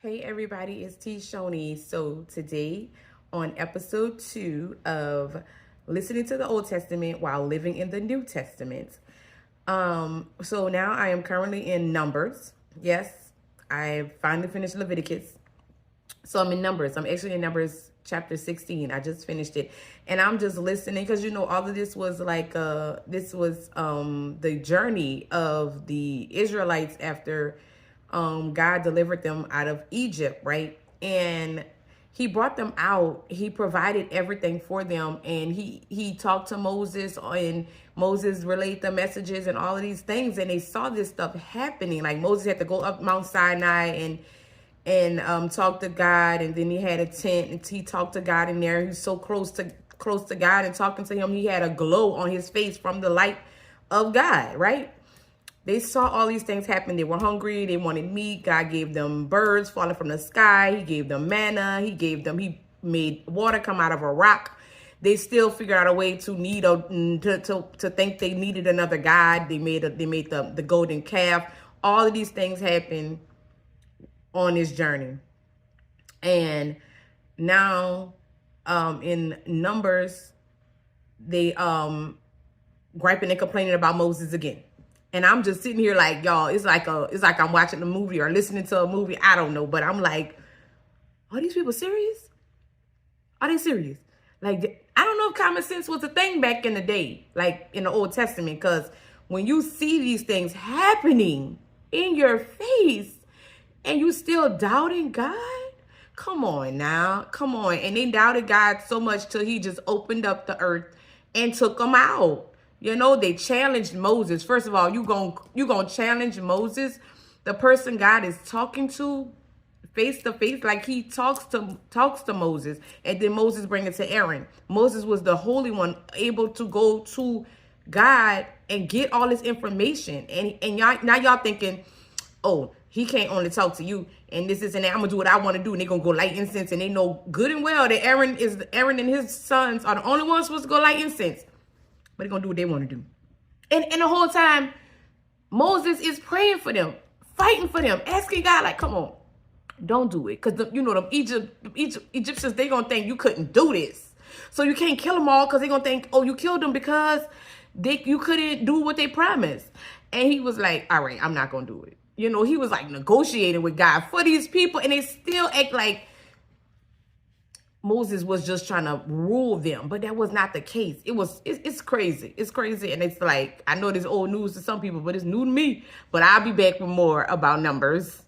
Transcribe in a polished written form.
Hey everybody, it's T Shoni. So today on episode 2 of listening to the Old Testament while living in the New Testament. So now I am currently in Numbers. Yes, I finally finished Leviticus. So I'm in Numbers. I'm actually in Numbers chapter 16. I just finished it. And I'm just listening because all of this was the journey of the Israelites after God delivered them out of Egypt, right? And he brought them out. He provided everything for them, and he talked to Moses, and Moses relayed the messages and all of these things, and they saw this stuff happening. Like Moses had to go up Mount Sinai and talk to God, and then he had a tent and he talked to God in there. He was so close to God and talking to him, he had a glow on his face from the light of God, right? They saw all these things happen. They were hungry. They wanted meat. God gave them birds falling from the sky. He gave them manna. He made water come out of a rock. They still figured out a way to to think they needed another God. They made the golden calf. All of these things happened on this journey. And now in Numbers, they griping and complaining about Moses again. And I'm just sitting here like, y'all, it's like I'm watching a movie or listening to a movie. I don't know, but I'm like, are these people serious? Are they serious? Like, I don't know if common sense was a thing back in the day, like in the Old Testament, because when you see these things happening in your face and you still doubting God, come on now, come on. And they doubted God so much till he just opened up the earth and took them out. They challenged Moses. First of all, you gonna challenge Moses, the person God is talking to face to face, like he talks to Moses, and then Moses bring it to Aaron. Moses was the holy one, able to go to God and get all this information. And y'all thinking, oh, he can't only talk to you, and this is, and I'm gonna do what I want to do, and they're gonna go light incense, and they know good and well that Aaron and his sons are the only ones supposed to go light incense. But they're going to do what they want to do. And the whole time, Moses is praying for them, fighting for them, asking God, like, come on, don't do it. Because, them Egyptians, they're going to think you couldn't do this. So you can't kill them all because they're going to think, oh, you killed them because you couldn't do what they promised. And he was like, all right, I'm not going to do it. He was like negotiating with God for these people. And they still act like Moses was just trying to rule them, but that was not the case. It's crazy. It's crazy. And it's like, I know this old news to some people, but it's new to me. But I'll be back with more about Numbers.